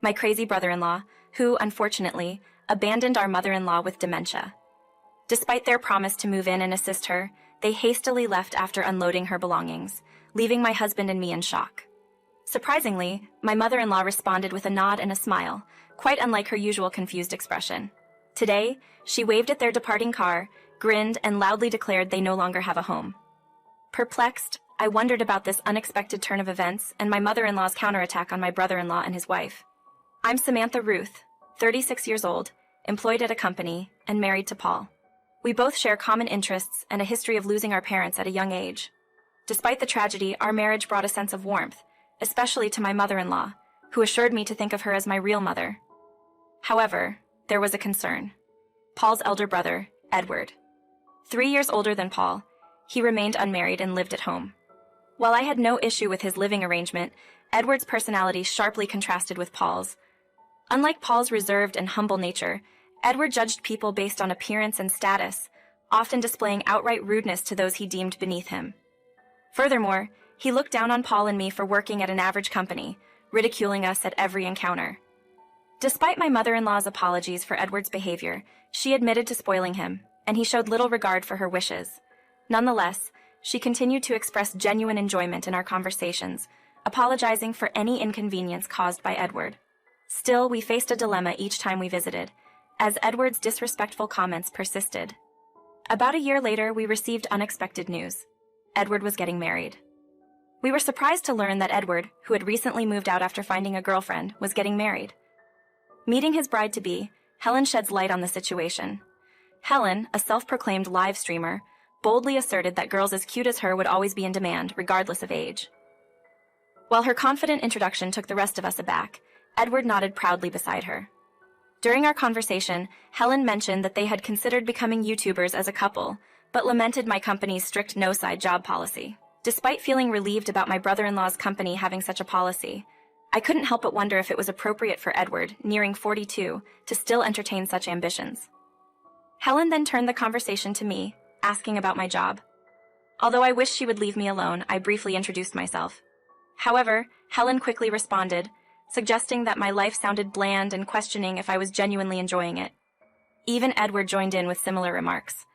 my crazy brother-in-law, who, unfortunately, abandoned our mother-in-law with dementia. Despite their promise to move in and assist her, they hastily left after unloading her belongings, leaving my husband and me in shock. Surprisingly, my mother-in-law responded with a nod and a smile, quite unlike her usual confused expression. Today, she waved at their departing car, grinned, and loudly declared they no longer have a home. Perplexed, I wondered about this unexpected turn of events and my mother-in-law's counterattack on my brother-in-law and his wife. I'm Samantha Ruth, 36 years old, employed at a company, and married to Paul. We both share common interests and a history of losing our parents at a young age. Despite the tragedy, our marriage brought a sense of warmth, especially to my mother-in-law, who assured me to think of her as my real mother. However, there was a concern. Paul's elder brother, Edward. 3 years older than Paul, he remained unmarried and lived at home. While I had no issue with his living arrangement, Edward's personality sharply contrasted with Paul's. Unlike Paul's reserved and humble nature, Edward judged people based on appearance and status, often displaying outright rudeness to those he deemed beneath him. Furthermore, he looked down on Paul and me for working at an average company, ridiculing us at every encounter. Despite my mother-in-law's apologies for Edward's behavior, she admitted to spoiling him, and he showed little regard for her wishes. Nonetheless, she continued to express genuine enjoyment in our conversations, apologizing for any inconvenience caused by Edward. Still, we faced a dilemma each time we visited, as Edward's disrespectful comments persisted. About a year later, we received unexpected news. Edward was getting married. We were surprised to learn that Edward, who had recently moved out after finding a girlfriend, was getting married. Meeting his bride-to-be, Helen sheds light on the situation. Helen, a self-proclaimed live streamer, boldly asserted that girls as cute as her would always be in demand, regardless of age. While her confident introduction took the rest of us aback, Edward nodded proudly beside her. During our conversation, Helen mentioned that they had considered becoming YouTubers as a couple, but lamented my company's strict no-side job policy. Despite feeling relieved about my brother-in-law's company having such a policy, I couldn't help but wonder if it was appropriate for Edward, nearing 42, to still entertain such ambitions. Helen then turned the conversation to me, asking about my job. Although I wished she would leave me alone, I briefly introduced myself. However, Helen quickly responded, suggesting that my life sounded bland and questioning if I was genuinely enjoying it. Even Edward joined in with similar remarks.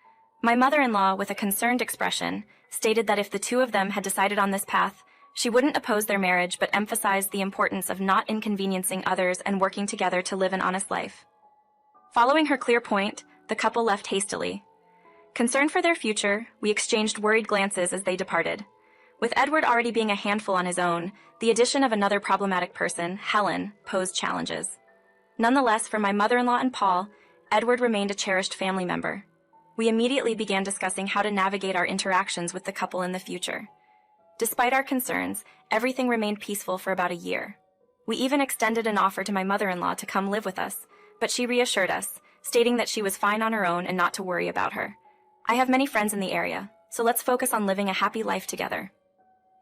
My mother-in-law, with a concerned expression, stated that if the two of them had decided on this path, she wouldn't oppose their marriage but emphasized the importance of not inconveniencing others and working together to live an honest life. Following her clear point, the couple left hastily. Concerned for their future, we exchanged worried glances as they departed. With Edward already being a handful on his own, the addition of another problematic person, Helen, posed challenges. Nonetheless, for my mother-in-law and Paul, Edward remained a cherished family member. We immediately began discussing how to navigate our interactions with the couple in the future. Despite our concerns, everything remained peaceful for about a year. We even extended an offer to my mother-in-law to come live with us, but she reassured us, stating that she was fine on her own and not to worry about her. I have many friends in the area, so let's focus on living a happy life together.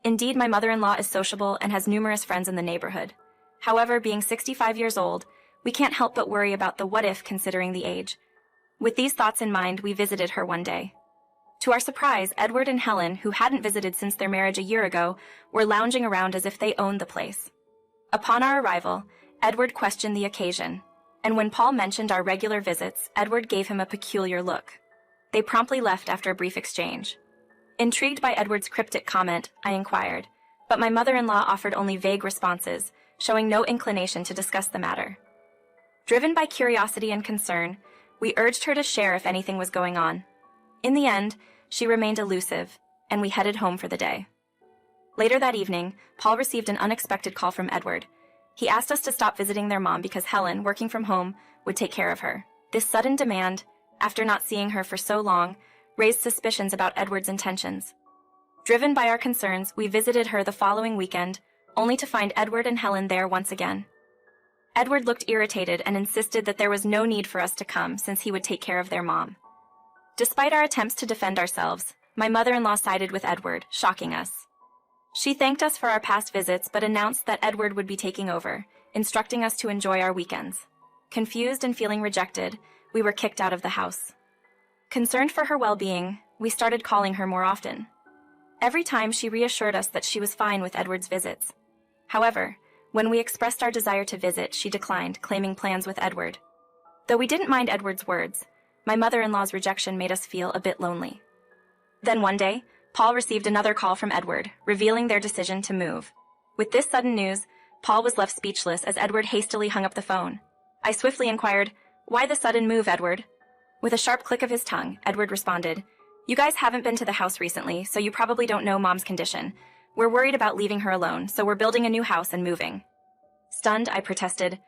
Indeed, my mother-in-law is sociable and has numerous friends in the neighborhood. However, being 65 years old, we can't help but worry about the what-if considering the age. With these thoughts in mind, we visited her one day. To our surprise, Edward and Helen, who hadn't visited since their marriage a year ago, were lounging around as if they owned the place. Upon our arrival, Edward questioned the occasion, and when Paul mentioned our regular visits, Edward gave him a peculiar look. They promptly left after a brief exchange. Intrigued by Edward's cryptic comment, I inquired, but my mother-in-law offered only vague responses, showing no inclination to discuss the matter. Driven by curiosity and concern, we urged her to share if anything was going on. In the end, she remained elusive, and we headed home for the day. Later that evening, Paul received an unexpected call from Edward. He asked us to stop visiting their mom because Helen, working from home, would take care of her. This sudden demand, after not seeing her for so long, raised suspicions about Edward's intentions. Driven by our concerns, we visited her the following weekend, only to find Edward and Helen there once again. Edward looked irritated and insisted that there was no need for us to come since he would take care of their mom. Despite our attempts to defend ourselves, my mother-in-law sided with Edward, shocking us. She thanked us for our past visits but announced that Edward would be taking over, instructing us to enjoy our weekends. Confused and feeling rejected, we were kicked out of the house. Concerned for her well-being, we started calling her more often. Every time she reassured us that she was fine with Edward's visits. However, When we expressed our desire to visit, she declined, claiming plans with Edward. Though we didn't mind Edward's words, my mother-in-law's rejection made us feel a bit lonely. Then one day, Paul received another call from Edward, revealing their decision to move. With this sudden news, Paul was left speechless as Edward hastily hung up the phone. I swiftly inquired, "Why the sudden move, Edward?" With a sharp click of his tongue, Edward responded, "You guys haven't been to the house recently, so you probably don't know Mom's condition. We're worried about leaving her alone, so we're building a new house and moving." Stunned, I protested,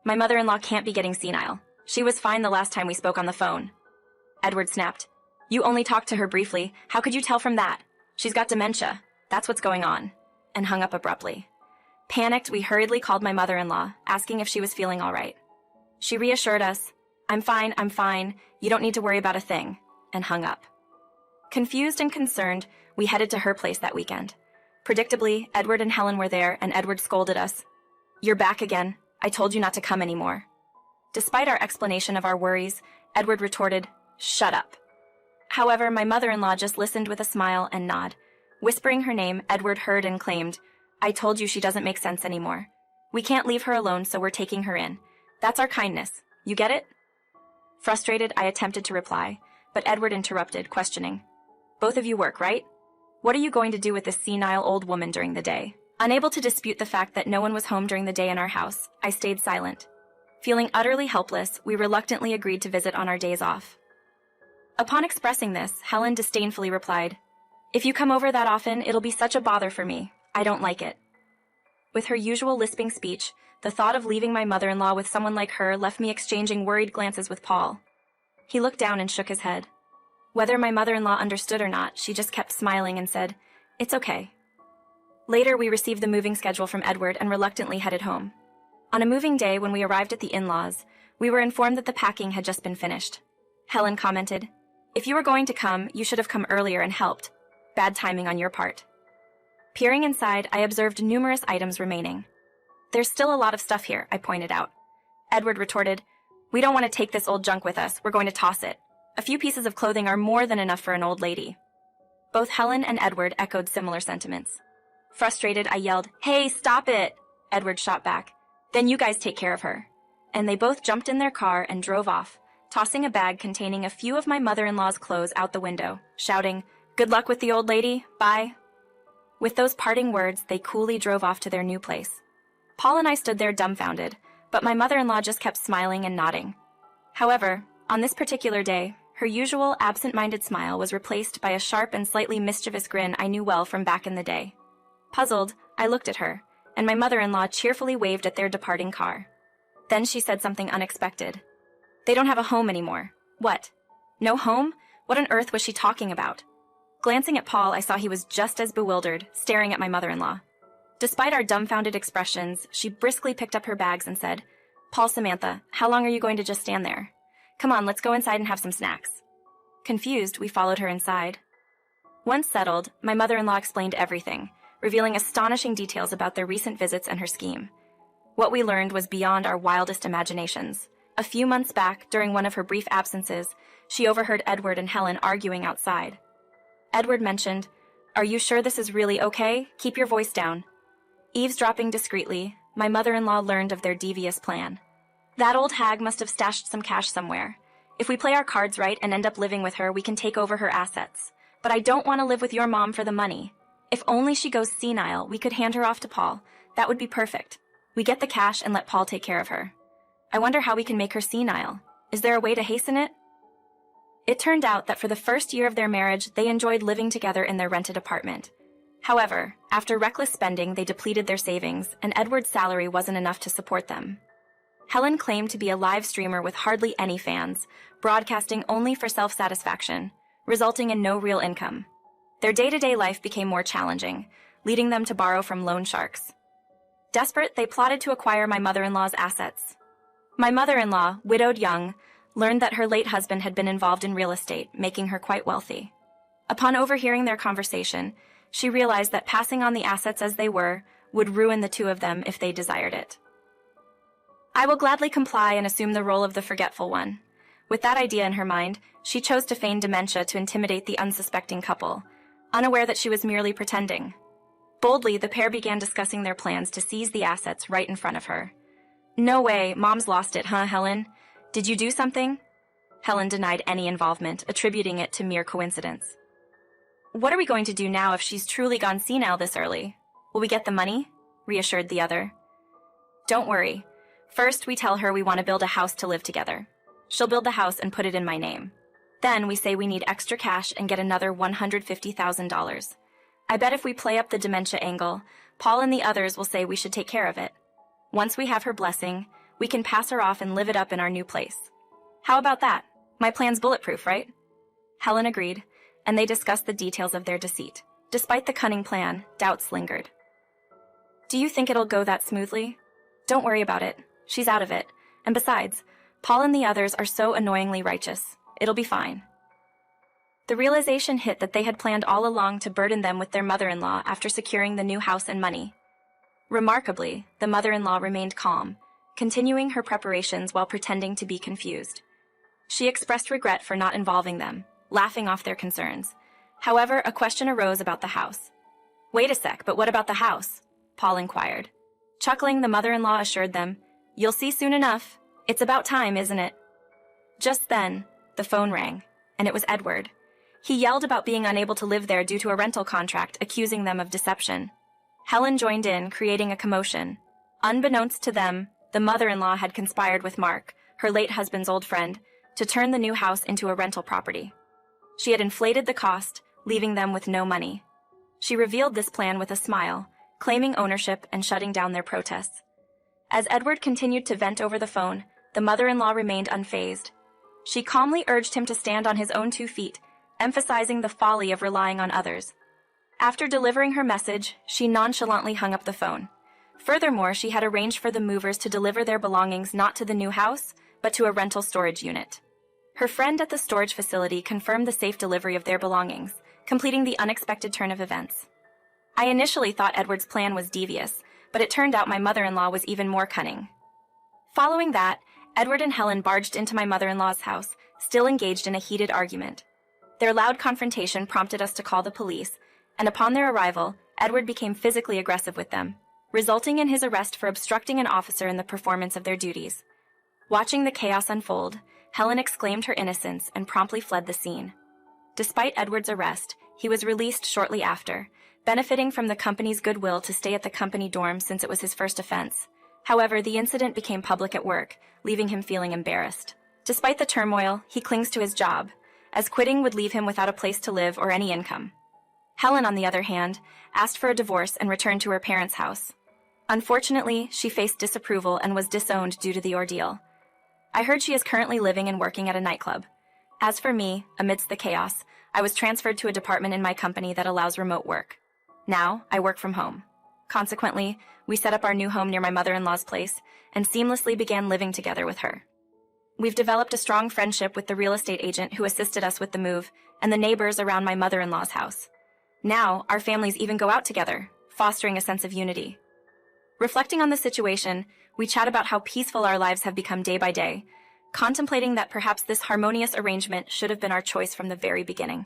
"My mother-in-law can't be getting senile. She was fine the last time we spoke on the phone." Edward snapped, "You only talked to her briefly. How could you tell from that? She's got dementia. That's what's going on," and hung up abruptly. Panicked, we hurriedly called my mother-in-law, asking if she was feeling all right. She reassured us, I'm fine, you don't need to worry about a thing," and hung up. Confused and concerned, we headed to her place that weekend. Predictably, Edward and Helen were there, and Edward scolded us. "You're back again. I told you not to come anymore." Despite our explanation of our worries, Edward retorted, "Shut up." However, my mother-in-law just listened with a smile and nod. Whispering her name, Edward heard and claimed, "I told you she doesn't make sense anymore. We can't leave her alone, so we're taking her in. That's our kindness. You get it?" Frustrated, I attempted to reply, but Edward interrupted, questioning, "Both of you work, right? What are you going to do with this senile old woman during the day?" Unable to dispute the fact that no one was home during the day in our house, I stayed silent. Feeling utterly helpless, we reluctantly agreed to visit on our days off. Upon expressing this, Helen disdainfully replied, "If you come over that often, it'll be such a bother for me. I don't like it." With her usual lisping speech, the thought of leaving my mother-in-law with someone like her left me exchanging worried glances with Paul. He looked down and shook his head. Whether my mother-in-law understood or not, she just kept smiling and said, "It's okay." Later, we received the moving schedule from Edward and reluctantly headed home. On a moving day, when we arrived at the in-laws, we were informed that the packing had just been finished. Helen commented, "If you were going to come, you should have come earlier and helped. Bad timing on your part." Peering inside, I observed numerous items remaining. "There's still a lot of stuff here," I pointed out. Edward retorted, "We don't want to take this old junk with us, we're going to toss it. A few pieces of clothing are more than enough for an old lady." Both Helen and Edward echoed similar sentiments. Frustrated, I yelled, "Hey, stop it!" Edward shot back, "Then you guys take care of her." And they both jumped in their car and drove off, tossing a bag containing a few of my mother-in-law's clothes out the window, shouting, "Good luck with the old lady, bye." With those parting words, they coolly drove off to their new place. Paul and I stood there dumbfounded, but my mother-in-law just kept smiling and nodding. However, on this particular day, her usual absent-minded smile was replaced by a sharp and slightly mischievous grin I knew well from back in the day. Puzzled, I looked at her, and my mother-in-law cheerfully waved at their departing car. Then she said something unexpected. "They don't have a home anymore." "What? No home? What on earth was she talking about?" Glancing at Paul, I saw he was just as bewildered, staring at my mother-in-law. Despite our dumbfounded expressions, she briskly picked up her bags and said, "Paul, Samantha, how long are you going to just stand there? Come on, let's go inside and have some snacks." Confused, we followed her inside. Once settled, my mother-in-law explained everything, revealing astonishing details about their recent visits and her scheme. What we learned was beyond our wildest imaginations. A few months back, during one of her brief absences, she overheard Edward and Helen arguing outside. Edward mentioned, "Are you sure this is really okay? Keep your voice down." Eavesdropping discreetly, my mother-in-law learned of their devious plan. That old hag must have stashed some cash somewhere. If we play our cards right and end up living with her, we can take over her assets. But I don't want to live with your mom for the money. If only she goes senile, we could hand her off to Paul. That would be perfect. We get the cash and let Paul take care of her. I wonder how we can make her senile. Is there a way to hasten it? It turned out that for the first year of their marriage, they enjoyed living together in their rented apartment. However, after reckless spending, they depleted their savings, and Edward's salary wasn't enough to support them. Helen claimed to be a live streamer with hardly any fans, broadcasting only for self-satisfaction, resulting in no real income. Their day-to-day life became more challenging, leading them to borrow from loan sharks. Desperate, they plotted to acquire my mother-in-law's assets. My mother-in-law, widowed young, learned that her late husband had been involved in real estate, making her quite wealthy. Upon overhearing their conversation, she realized that passing on the assets as they were would ruin the two of them if they desired it. I will gladly comply and assume the role of the forgetful one. With that idea in her mind, she chose to feign dementia to intimidate the unsuspecting couple, unaware that she was merely pretending. Boldly, the pair began discussing their plans to seize the assets right in front of her. No way, Mom's lost it, huh, Helen? Did you do something? Helen denied any involvement, attributing it to mere coincidence. What are we going to do now if she's truly gone senile this early? Will we get the money? Reassured the other. Don't worry. First, we tell her we want to build a house to live together. She'll build the house and put it in my name. Then we say we need extra cash and get another $150,000. I bet if we play up the dementia angle, Paul and the others will say we should take care of it. Once we have her blessing, we can pass her off and live it up in our new place. How about that? My plan's bulletproof, right? Helen agreed, and they discussed the details of their deceit. Despite the cunning plan, doubts lingered. Do you think it'll go that smoothly? Don't worry about it. She's out of it. And besides, Paul and the others are so annoyingly righteous. It'll be fine. The realization hit that they had planned all along to burden them with their mother-in-law after securing the new house and money. Remarkably, the mother-in-law remained calm, continuing her preparations while pretending to be confused. She expressed regret for not involving them, laughing off their concerns. However, a question arose about the house. Wait a sec, but what about the house? Paul inquired. Chuckling, the mother-in-law assured them, You'll see soon enough. It's about time, isn't it? Just then, the phone rang, and it was Edward. He yelled about being unable to live there due to a rental contract, accusing them of deception. Helen joined in, creating a commotion. Unbeknownst to them, the mother-in-law had conspired with Mark, her late husband's old friend, to turn the new house into a rental property. She had inflated the cost, leaving them with no money. She revealed this plan with a smile, claiming ownership and shutting down their protests. As Edward continued to vent over the phone, the mother-in-law remained unfazed. She calmly urged him to stand on his own 2 feet, emphasizing the folly of relying on others. After delivering her message, she nonchalantly hung up the phone. Furthermore, she had arranged for the movers to deliver their belongings not to the new house, but to a rental storage unit. Her friend at the storage facility confirmed the safe delivery of their belongings, completing the unexpected turn of events. I initially thought Edward's plan was devious, but it turned out my mother-in-law was even more cunning. Following that, Edward and Helen barged into my mother-in-law's house, still engaged in a heated argument. Their loud confrontation prompted us to call the police, and upon their arrival, Edward became physically aggressive with them, resulting in his arrest for obstructing an officer in the performance of their duties. Watching the chaos unfold, Helen exclaimed her innocence and promptly fled the scene. Despite Edward's arrest, he was released shortly after, benefiting from the company's goodwill to stay at the company dorm since it was his first offense. However, the incident became public at work, leaving him feeling embarrassed. Despite the turmoil, he clings to his job, as quitting would leave him without a place to live or any income. Helen, on the other hand, asked for a divorce and returned to her parents' house. Unfortunately, she faced disapproval and was disowned due to the ordeal. I heard she is currently living and working at a nightclub. As for me, amidst the chaos, I was transferred to a department in my company that allows remote work. Now, I work from home. Consequently, we set up our new home near my mother-in-law's place and seamlessly began living together with her. We've developed a strong friendship with the real estate agent who assisted us with the move and the neighbors around my mother-in-law's house. Now, our families even go out together, fostering a sense of unity. Reflecting on the situation, we chat about how peaceful our lives have become day by day, contemplating that perhaps this harmonious arrangement should have been our choice from the very beginning.